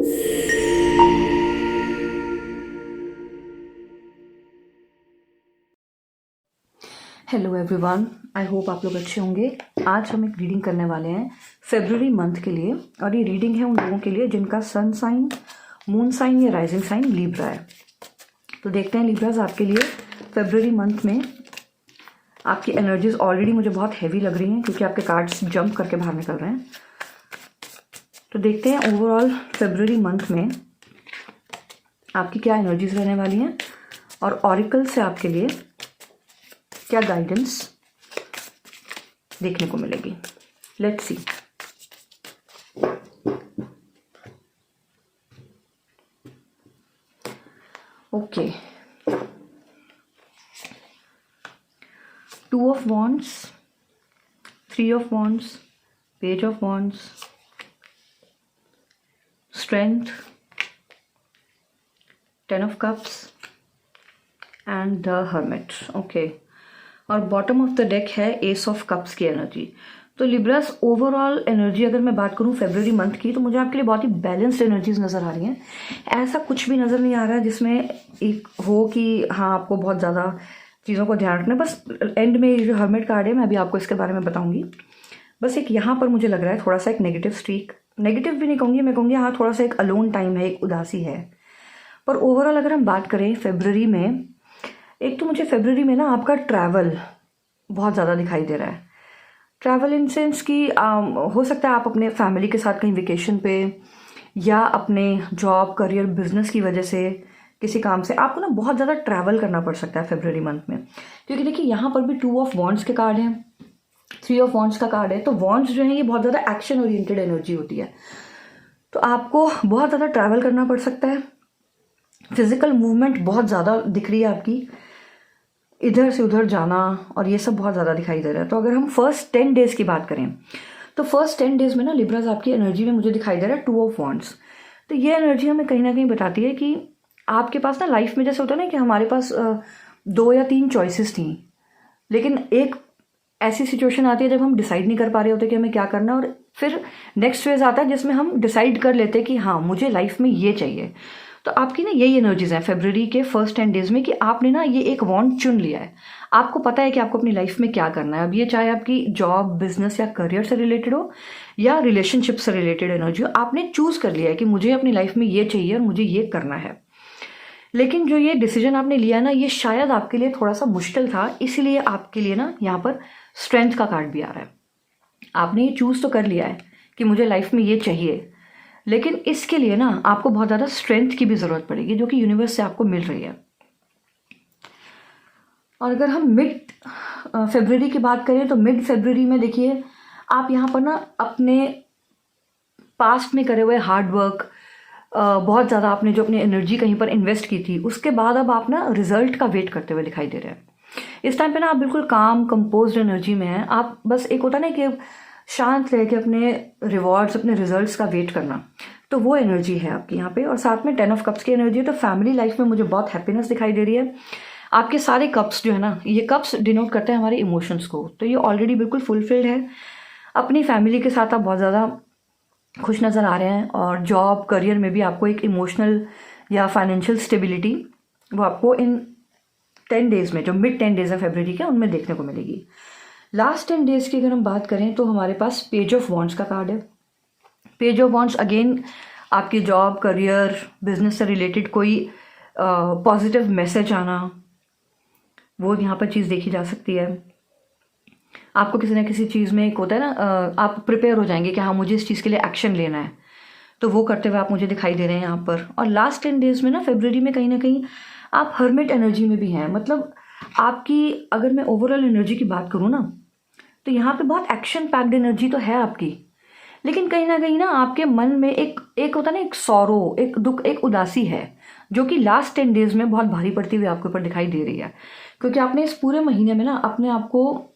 Hello everyone, I hope आप लोग अच्छे होंगे। आज हम एक रीडिंग करने वाले हैं फेब्रुअरी मंथ के लिए, और ये रीडिंग है उन लोगों के लिए जिनका सन साइन, मून साइन या राइजिंग साइन लिब्रा है। तो देखते हैं लिब्राज आपके लिए फेब्रुअरी मंथ में आपकी एनर्जीज ऑलरेडी मुझे बहुत हैवी लग रही हैं क्योंकि आपके कार्ड्स जंप करके बाहर निकल रहे हैं। तो देखते हैं ओवरऑल फेब्रुअरी मंथ में आपकी क्या एनर्जीज रहने वाली हैं और ऑरिकल से आपके लिए क्या गाइडेंस देखने को मिलेगी। Let's see. Okay, 2 of Wands, 3 of Wands, Page of Wands, Strength, 10 of Cups and the Hermit। Okay, और बॉटम ऑफ द डेक है एस ऑफ कप्स की एनर्जी। तो लिब्रास ओवरऑल एनर्जी अगर मैं बात करूं फेब्रुअरी मंथ की, तो मुझे आपके लिए बहुत ही बैलेंस्ड एनर्जीज नज़र आ रही हैं। ऐसा कुछ भी नज़र नहीं आ रहा है जिसमें एक हो कि हाँ आपको बहुत ज़्यादा चीज़ों को ध्यान रखना है। बस एंड में ये जो हर्मिट कार्ड है मैं अभी आपको इसके बारे में बताऊंगी। बस एक यहाँ पर मुझे लग रहा है थोड़ा सा एक नेगेटिव स्ट्रीक, नेगेटिव भी नहीं कहूँगी, मैं कहूँगी हाँ थोड़ा सा एक अलोन टाइम है, एक उदासी है। पर ओवरऑल अगर हम बात करें फेब्रुअरी में, एक तो मुझे फेब्रुअरी में ना आपका ट्रैवल बहुत ज़्यादा दिखाई दे रहा है। ट्रैवल इन सेंस कि हो सकता है आप अपने फैमिली के साथ कहीं वेकेशन पे या अपने जॉब, करियर, बिजनेस की वजह से किसी काम से आपको ना बहुत ज़्यादा ट्रैवल करना पड़ सकता है फेब्रुअरी मंथ में। क्योंकि देखिए यहाँ पर भी 2 of Wands के कार्ड हैं, 3 of Wands का कार्ड है। तो Wands जो है ये बहुत ज़्यादा एक्शन ओरिएंटेड एनर्जी होती है। तो आपको बहुत ज़्यादा ट्रैवल करना पड़ सकता है। फिजिकल मूवमेंट बहुत ज़्यादा दिख रही है आपकी, इधर से उधर जाना और ये सब बहुत ज़्यादा दिखाई दे रहा है। तो अगर हम फर्स्ट 10 डेज़ की बात करें तो फर्स्ट 10 डेज़ में ना लिब्राज आपकी एनर्जी में मुझे दिखाई दे रहा है 2 of Wands। तो ये एनर्जी हमें कहीं ना कहीं बताती है कि आपके पास ना लाइफ में जैसे होता है ना कि हमारे पास 2 या 3 चॉइसेस थी, लेकिन एक ऐसी सिचुएशन आती है जब हम डिसाइड नहीं कर पा रहे होते कि हमें क्या करना, और फिर नेक्स्ट फेज आता है जिसमें हम डिसाइड कर लेते हैं कि हाँ मुझे लाइफ में ये चाहिए। तो आपकी ना यही एनर्जीज हैं फेब्रुअरी के फर्स्ट 10 डेज में कि आपने ना ये एक वॉन्ड चुन लिया है। आपको पता है कि आपको अपनी लाइफ में क्या करना है। अब ये चाहे आपकी जॉब, बिजनेस या करियर से रिलेटेड हो या रिलेशनशिप से रिलेटेड एनर्जी हो, आपने चूज कर लिया है कि मुझे अपनी लाइफ में ये चाहिए और मुझे ये करना है। लेकिन जो ये डिसीजन आपने लिया ना, ये शायद आपके लिए थोड़ा सा मुश्किल था, इसीलिए आपके लिए ना यहाँ पर स्ट्रेंथ का कार्ड भी आ रहा है। आपने ये चूज तो कर लिया है कि मुझे लाइफ में ये चाहिए, लेकिन इसके लिए ना आपको बहुत ज़्यादा स्ट्रेंथ की भी ज़रूरत पड़ेगी जो कि यूनिवर्स से आपको मिल रही है। और अगर हम मिड फेब्रुअरी की बात करें तो मिड फेब्रुअरी में देखिए आप यहाँ पर ना अपने पास्ट में करे हुए हार्ड वर्क, बहुत ज़्यादा आपने जो अपनी एनर्जी कहीं पर इन्वेस्ट की थी, उसके बाद अब आप ना रिजल्ट का वेट करते हुए दिखाई दे रहे हैं। इस टाइम पे ना आप बिल्कुल काम, कंपोज्ड एनर्जी में हैं। आप बस एक होता ना कि शांत रह के अपने रिवॉर्ड्स, अपने रिजल्ट्स का वेट करना, तो वो एनर्जी है आपकी यहाँ पे। और साथ में 10 of Cups की एनर्जी है। तो फैमिली लाइफ में मुझे बहुत हैप्पीनेस दिखाई दे रही है। आपके सारे कप्स जो है ना, ये कप्स डिनोट करते हैं हमारे इमोशंस को, तो ये ऑलरेडी बिल्कुल फुलफिल्ड है। अपनी फैमिली के साथ आप बहुत ज़्यादा खुश नज़र आ रहे हैं, और जॉब, करियर में भी आपको एक इमोशनल या फाइनेंशियल स्टेबिलिटी वो आपको इन 10 डेज़ में, जो मिड 10 डेज़ है फेब्रुअरी के, उनमें देखने को मिलेगी। लास्ट 10 डेज की अगर हम बात करें तो हमारे पास पेज ऑफ वॉन्ड्स का कार्ड है। पेज ऑफ वॉन्ड्स अगेन आपकी जॉब, करियर, बिजनेस से रिलेटेड कोई पॉजिटिव मैसेज आना, वो यहाँ पर चीज़ देखी जा सकती है। आपको किसी ना किसी चीज़ में एक होता है ना, आप प्रिपेयर हो जाएंगे कि हाँ मुझे इस चीज़ के लिए एक्शन लेना है, तो वो करते हुए आप मुझे दिखाई दे रहे हैं यहाँ पर। और लास्ट 10 डेज में ना फेब्रुअरी में कहीं ना कहीं आप हर्मिट एनर्जी में भी हैं। मतलब आपकी अगर मैं ओवरऑल एनर्जी की बात करूँ ना, तो यहाँ पे बहुत एक्शन पैक्ड एनर्जी तो है आपकी, लेकिन कहीं ना आपके मन में एक होता है ना, एक सौरो, एक दुख, एक उदासी है, जो कि लास्ट 10 डेज में बहुत भारी पड़ती हुई आपके ऊपर दिखाई दे रही है। क्योंकि आपने इस पूरे महीने में ना अपने आप को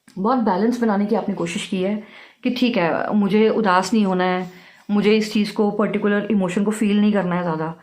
बहुत बैलेंस बनाने की आपने कोशिश की है कि ठीक है मुझे उदास नहीं होना है, मुझे इस चीज़ को, पर्टिकुलर इमोशन को फील नहीं करना है ज़्यादा।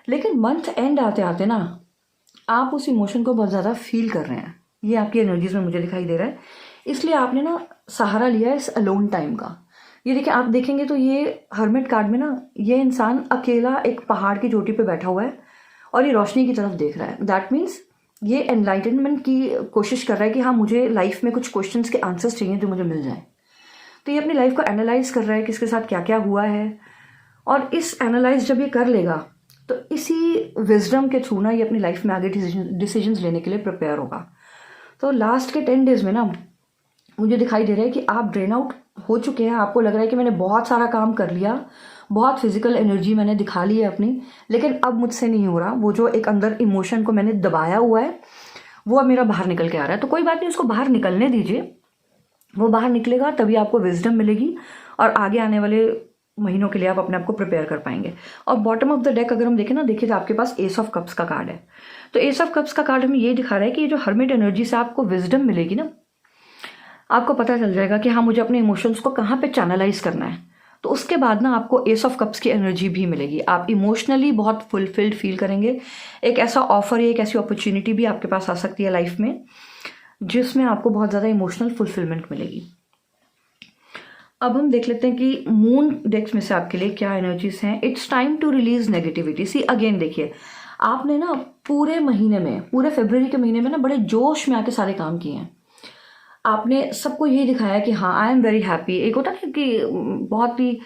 लेकिन मंथ एंड आते आते ना आप उस इमोशन को बहुत ज़्यादा फील कर रहे हैं। ये आपकी एनर्जीज में मुझे दिखाई दे रहा है। इसलिए आपने ना सहारा लिया है इस अलोन टाइम का। ये देखिए, आप देखेंगे तो ये हर्मिट कार्ड में ना ये इंसान अकेला एक पहाड़ की चोटी पे बैठा हुआ है और ये रोशनी की तरफ देख रहा है। दैट मीन्स ये एनलाइटनमेंट की कोशिश कर रहा है कि हाँ, मुझे लाइफ में कुछ क्वेश्चंस के आंसर्स चाहिए जो मुझे मिल जाए। तो ये अपनी लाइफ को एनालाइज कर रहा है कि इसके साथ क्या क्या हुआ है, और इस एनालाइज जब ये कर लेगा तो इसी विजडम के थ्रू ना ये अपनी लाइफ में आगे डिसीजंस लेने के लिए प्रिपेयर होगा। तो लास्ट के 10 डेज में ना मुझे दिखाई दे रहा है कि आप ड्रेन आउट हो चुके हैं। आपको लग रहा है कि मैंने बहुत सारा काम कर लिया, बहुत फिजिकल एनर्जी मैंने दिखा ली है अपनी, लेकिन अब मुझसे नहीं हो रहा। वो जो एक अंदर इमोशन को मैंने दबाया हुआ है वो अब मेरा बाहर निकल के आ रहा है। तो कोई बात नहीं, उसको बाहर निकलने दीजिए, वो बाहर निकलेगा तभी आपको विजडम मिलेगी और आगे आने वाले महीनों के लिए आप अपने आप को प्रिपेयर कर पाएंगे। और बॉटम ऑफ द डेक अगर हम देखें ना, देखिए तो आपके पास एस ऑफ कप्स का कार्ड है। तो एस ऑफ कप्स का कार्ड हमें ये दिखा रहा है कि ये जो हर्मिट एनर्जी से आपको विजडम मिलेगी ना, आपको पता चल जाएगा कि हाँ, मुझे अपने इमोशंस को कहाँ पे चैनलाइज करना है। तो उसके बाद ना आपको एस ऑफ कप्स की एनर्जी भी मिलेगी। आप इमोशनली बहुत फुलफिल्ड फील करेंगे। एक ऐसा ऑफर या एक ऐसी अपॉर्चुनिटी भी आपके पास आ सकती है लाइफ में जिसमें आपको बहुत ज़्यादा इमोशनल फुलफिलमेंट मिलेगी। अब हम देख लेते हैं कि मून डेक्स में से आपके लिए क्या एनर्जीज हैं। It's time to release negativity. See again देखिए, आपने ना पूरे महीने में, पूरे फरवरी के महीने में ना बड़े जोश में आके सारे काम किए हैं। आपने सबको यही दिखाया कि हाँ, आई एम वेरी हैप्पी। एक होता है कि बहुत ही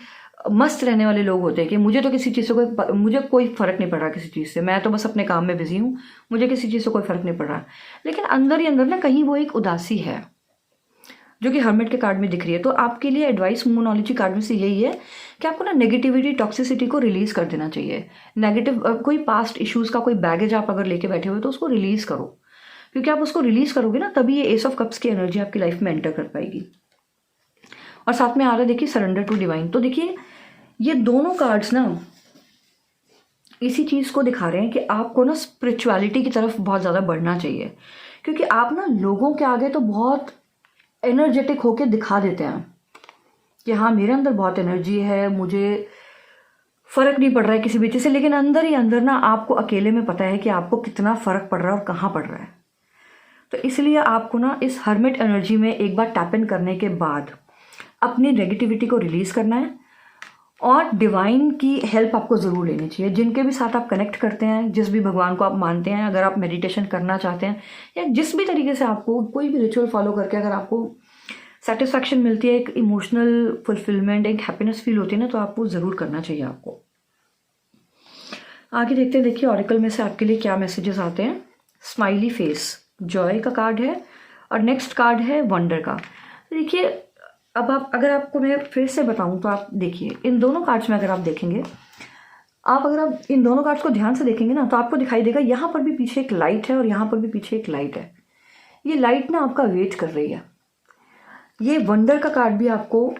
मस्त रहने वाले लोग होते हैं कि मुझे तो किसी चीज़ से मुझे कोई फ़र्क नहीं पड़ रहा किसी चीज़ से, मैं तो बस अपने काम में बिजी हूँ, मुझे किसी चीज़ से कोई फ़र्क नहीं पड़ रहा। लेकिन अंदर ही अंदर ना कहीं वो एक उदासी है जो कि हर्मिट के कार्ड में दिख रही है। तो आपके लिए एडवाइस मूनोलॉजी कार्ड में से यही है कि आपको ना नेगेटिविटी, टॉक्सिसिटी को रिलीज कर देना चाहिए। नेगेटिव कोई पास्ट इश्यूज का कोई बैगेज आप अगर लेके बैठे हुए तो उसको रिलीज करो, क्योंकि आप उसको रिलीज करोगे ना तभी ये एस ऑफ कप्स की एनर्जी आपकी लाइफ में एंटर कर पाएगी। और साथ में आ रहा है देखिए सरेंडर टू डिवाइन। तो देखिए ये दोनों कार्ड्स ना इसी चीज को दिखा रहे हैं कि आपको ना स्पिरिचुअलिटी की तरफ बहुत ज्यादा बढ़ना चाहिए, क्योंकि आप ना लोगों के आगे तो बहुत एनर्जेटिक होके दिखा देते हैं कि हाँ, मेरे अंदर बहुत एनर्जी है, मुझे फर्क नहीं पड़ रहा है किसी भी चीज से, लेकिन अंदर ही अंदर ना आपको अकेले में पता है कि आपको कितना फर्क पड़ रहा है और कहाँ पड़ रहा है। तो इसलिए आपको ना इस हर्मिट एनर्जी में एक बार टैप इन करने के बाद अपनी नेगेटिविटी को रिलीज करना है और डिवाइन की हेल्प आपको ज़रूर लेनी चाहिए। जिनके भी साथ आप कनेक्ट करते हैं, जिस भी भगवान को आप मानते हैं, अगर आप मेडिटेशन करना चाहते हैं या जिस भी तरीके से आपको कोई भी रिचुअल फॉलो करके अगर आपको सेटिस्फैक्शन मिलती है, एक इमोशनल फुलफिलमेंट, एक हैप्पीनेस फील होती है ना, तो आपको ज़रूर करना चाहिए। आपको आगे देखते हैं, देखिए ऑरिकल में से आपके लिए क्या मैसेजेस आते हैं। स्माइली फेस जॉय का कार्ड है और नेक्स्ट कार्ड है वंडर का। देखिए अब आप, अगर आपको मैं फिर से बताऊं तो आप देखिए इन दोनों कार्ड्स में अगर आप देखेंगे, अगर आप इन दोनों कार्ड्स को ध्यान से देखेंगे ना, तो आपको दिखाई देगा यहाँ पर भी पीछे एक लाइट है और यहाँ पर भी पीछे एक लाइट है। ये लाइट ना आपका वेट कर रही है। ये वंडर का कार्ड भी आपको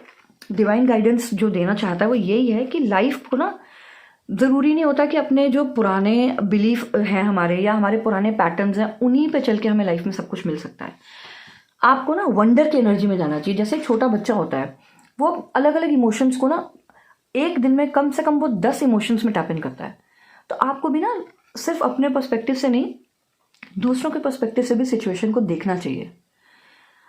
डिवाइन गाइडेंस जो देना चाहता है वो यही है कि लाइफ को ना ज़रूरी नहीं होता कि अपने जो पुराने बिलीफ हैं हमारे या हमारे पुराने पैटर्न्स हैं उन्हीं पे चल के हमें लाइफ में सब कुछ मिल सकता है। आपको ना वंडर की एनर्जी में जाना चाहिए। जैसे एक छोटा बच्चा होता है, वो अलग अलग इमोशंस को ना एक दिन में कम से कम वो 10 इमोशंस में टैप इन करता है। तो आपको भी ना सिर्फ अपने पर्सपेक्टिव से नहीं, दूसरों के पर्सपेक्टिव से भी सिचुएशन को देखना चाहिए।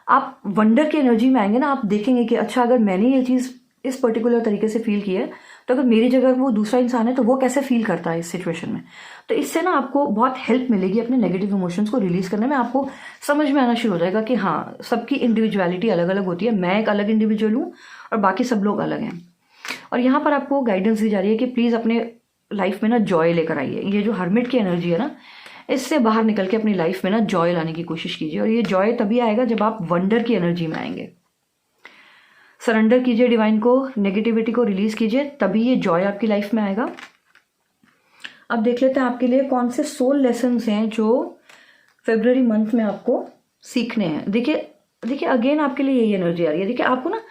आप वंडर की एनर्जी में आएंगे ना, आप देखेंगे कि अच्छा, अगर मैंने ये चीज़ इस पर्टिकुलर तरीके से फील की है तो अगर मेरी जगह वो दूसरा इंसान है तो वो कैसे फील करता है इस सिचुएशन में। तो इससे ना आपको बहुत हेल्प मिलेगी अपने नेगेटिव इमोशंस को रिलीज करने में। आपको समझ में आना शुरू हो जाएगा कि हाँ, सबकी इंडिविजुअलिटी अलग अलग होती है, मैं एक अलग इंडिविजुअल हूँ और बाकी सब लोग अलग हैं। और यहाँ पर आपको गाइडेंस दी जा रही है कि प्लीज़ अपने लाइफ में ना जॉय लेकर आइए। ये जो हर्मिट की एनर्जी है ना, इससे बाहर निकल के अपनी लाइफ में ना जॉय लाने की कोशिश कीजिए। और ये जॉय तभी आएगा जब आप वंडर की एनर्जी में आएंगे। सरेंडर कीजिए डिवाइन को, नेगेटिविटी को रिलीज कीजिए, तभी ये जॉय आपकी लाइफ में आएगा। अब देख लेते हैं आपके लिए कौन से सोल लेसन्स हैं जो फरवरी मंथ में आपको सीखने हैं। देखिए अगेन आपके लिए यही एनर्जी आ रही है। देखिए आपको ना,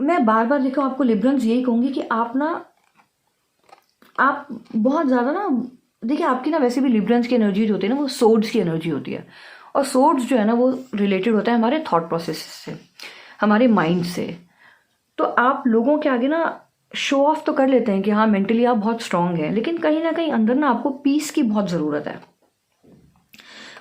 मैं बार बार देखो आपको लिब्रन्स यही कहूंगी कि आप बहुत ज़्यादा ना, देखिए आपकी ना वैसे भी लिब्रन्स की एनर्जी जो होती है ना, वो सोर्ड्स की एनर्जी होती है। और सोर्ड्स जो है ना, वो रिलेटेड होता है हमारे थॉट प्रोसेस से, हमारे माइंड से। तो आप लोगों के आगे ना शो ऑफ तो कर लेते हैं कि हाँ, मेंटली आप बहुत स्ट्रांग हैं, लेकिन कहीं ना कहीं अंदर ना आपको पीस की बहुत ज़रूरत है।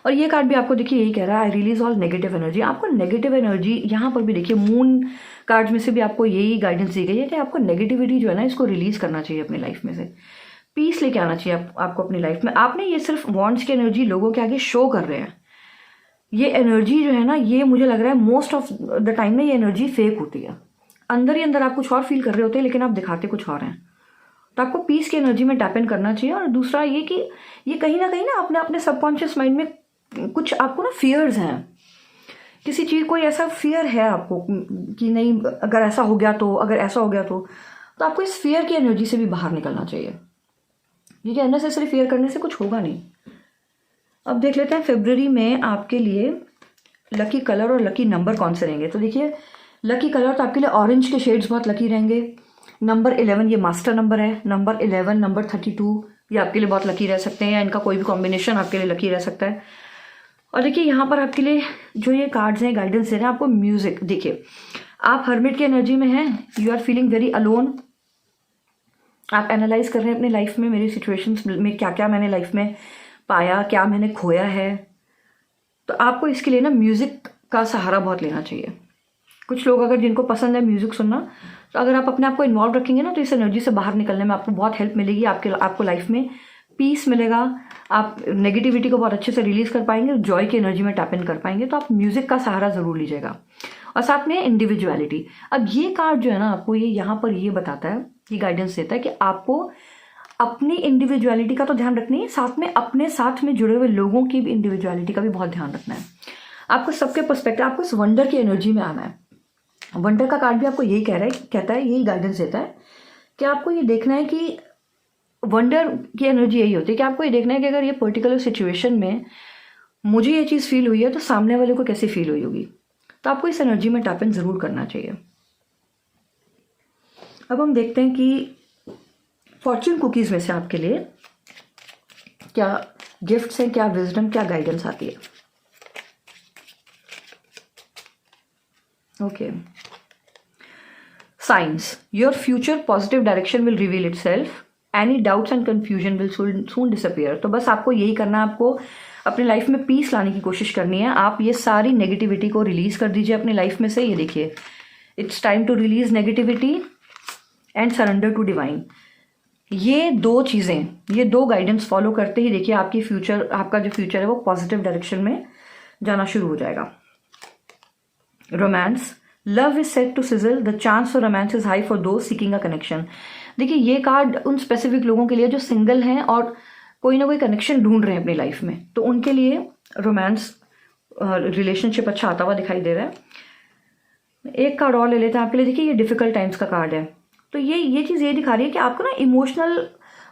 और ये कार्ड भी आपको देखिए यही कह रहा है, I release all negative energy. आपको नेगेटिव एनर्जी यहाँ पर भी देखिए मून कार्ड में से भी आपको यही गाइडेंस दी गई है कि आपको नेगेटिविटी जो है ना इसको रिलीज करना चाहिए अपनी लाइफ में से, पीस लेके आना चाहिए आपको अपनी लाइफ में। आपने ये सिर्फ वॉन्ड्स की एनर्जी लोगों के आगे शो कर रहे हैं, ये एनर्जी जो है ना ये मुझे लग रहा है मोस्ट ऑफ द टाइम ना ये एनर्जी फेक होती है। अंदर ही अंदर आप कुछ और फील कर रहे होते हैं लेकिन आप दिखाते कुछ और हैं। तो आपको पीस की एनर्जी में टैप इन करना चाहिए। और दूसरा ये कि ये कहीं ना अपने अपने सबकॉन्शियस माइंड में कुछ आपको ना फियर्स हैं, किसी चीज़ कोई ऐसा फियर है आपको कि नहीं अगर ऐसा हो गया तो, अगर ऐसा हो गया तो आपको इस फियर की एनर्जी से भी बाहर निकलना चाहिए, क्योंकि अननेसेसरी फियर करने से कुछ होगा नहीं। अब देख लेते हैं फरवरी में आपके लिए लकी कलर और लकी नंबर कौन से रहेंगे। तो देखिए लकी कलर तो आपके लिए ऑरेंज के शेड्स बहुत लकी रहेंगे। नंबर 11 ये मास्टर नंबर है। नंबर 11, नंबर 32 ये आपके लिए बहुत लकी रह सकते हैं, या इनका कोई भी कॉम्बिनेशन आपके लिए लकी रह सकता है। और देखिए यहाँ पर आपके लिए जो ये कार्ड्स हैं गाइडेंस दे रहे हैं आपको म्यूजिक। देखिए आप हर्मिट की एनर्जी में हैं, you are feeling very alone. आप एनालाइज कर रहे हैं अपनी लाइफ में, मेरी सिचुएशंस में क्या क्या मैंने लाइफ में पाया, क्या मैंने खोया है। तो आपको इसके लिए ना म्यूजिक का सहारा बहुत लेना चाहिए। कुछ लोग अगर जिनको पसंद है म्यूजिक सुनना, तो अगर आप अपने आप को इन्वॉल्व रखेंगे ना तो इस एनर्जी से बाहर निकलने में आपको बहुत हेल्प मिलेगी। आपको लाइफ में पीस मिलेगा, आप नेगेटिविटी को बहुत अच्छे से रिलीज कर पाएंगे, जॉय की एनर्जी में टैप इन कर पाएंगे। तो आप म्यूजिक का सहारा जरूर लीजिएगा। और साथ में इंडिविजुअलिटी। अब ये कार्ड जो है ना आपको ये यहाँ पर ये बताता है, ये गाइडेंस देता है कि आपको अपनी इंडिविजुअलिटी का तो ध्यान रखना है, साथ में अपने साथ में जुड़े हुए लोगों की भी इंडिविजुअलिटी का भी बहुत ध्यान रखना है। आपको सबके पर्सपेक्टिव, आपको इस वंडर की एनर्जी में आना है। वंडर का कार्ड भी आपको यही कहता है, यही गाइडेंस देता है कि आपको ये देखना है कि वंडर की एनर्जी यही होती है कि आपको ये देखना है कि अगर ये पर्टिकुलर सिचुएशन में मुझे ये चीज़ फील हुई है तो सामने वाले को कैसे फील हुई होगी। तो आपको इस एनर्जी में टैप इन जरूर करना चाहिए। अब हम देखते हैं कि फॉर्च्यून कुकीज में से आपके लिए क्या गिफ्ट्स हैं, क्या विजडम, क्या गाइडेंस आती है। Okay, science, your future positive direction will reveal itself, any doubts and confusion will soon disappear. तो बस आपको यही करना है, आपको अपनी लाइफ में पीस लाने की कोशिश करनी है। आप ये सारी नेगेटिविटी को रिलीज कर दीजिए अपनी लाइफ में से। ये देखिए, it's time to release negativity and surrender to divine. ये दो चीज़ें, ये दो गाइडेंस फॉलो करते ही देखिए आपकी फ्यूचर, आपका जो फ्यूचर है वो पॉजिटिव डायरेक्शन में जाना शुरू हो जाएगा। Romance, love is set to sizzle, the chance for romance is high for those seeking a connection. देखिए ये कार्ड उन स्पेसिफिक लोगों के लिए जो सिंगल हैं और कोई ना कोई कनेक्शन ढूंढ रहे हैं अपनी लाइफ में, तो उनके लिए रोमांस रिलेशनशिप अच्छा आता हुआ दिखाई दे रहा है। एक कार्ड और ले लेते हैं आपके लिए। देखिए ये डिफिकल्ट टाइम्स का कार्ड है। तो ये चीज़ ये दिखा रही है कि आपको ना इमोशनल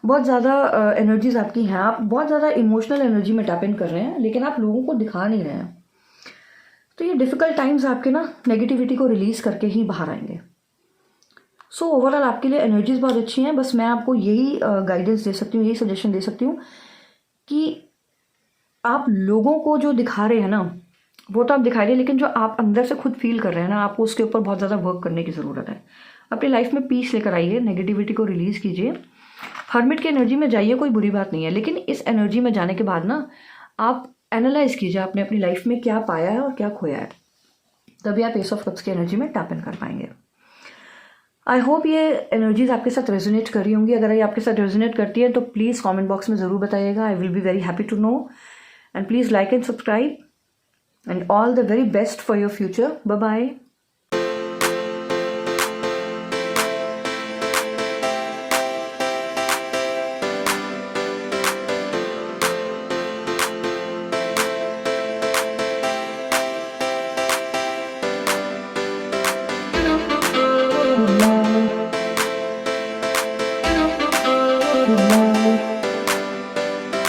बहुत ज़्यादा एनर्जीज आपकी हैं, आप बहुत ज़्यादा इमोशनल एनर्जी में टैप इन कर रहे हैं लेकिन आप लोगों को दिखा नहीं रहे हैं। तो ये डिफिकल्ट टाइम्स आपके ना नेगेटिविटी को रिलीज करके ही बाहर आएंगे। सो ओवरऑल आपके लिए एनर्जीज बहुत अच्छी हैं। बस मैं आपको यही गाइडेंस दे सकती हूँ, यही सजेशन दे सकती हूँ कि आप लोगों को जो दिखा रहे हैं ना वो तो आप दिखा रहे हैं, लेकिन जो आप अंदर से खुद फील कर रहे हैं ना आपको उसके ऊपर बहुत ज़्यादा वर्क करने की ज़रूरत है। अपनी लाइफ में पीस लेकर आइए, नेगेटिविटी को रिलीज कीजिए, हर्मिट की एनर्जी में जाइए, कोई बुरी बात नहीं है। लेकिन इस एनर्जी में जाने के बाद ना आप एनालाइज कीजिए आपने अपनी लाइफ में क्या पाया है और क्या खोया है, तभी आप एस ऑफ कप्स की एनर्जी में टैप इन कर पाएंगे। आई होप ये एनर्जीज आपके साथ रेजोनेट कर रही होंगी। अगर ये आपके साथ रेजोनेट करती है तो प्लीज़ कमेंट बॉक्स में ज़रूर बताइएगा। I will be very happy to know, and please like and subscribe, and all the very best for your future. Bye bye. Good night.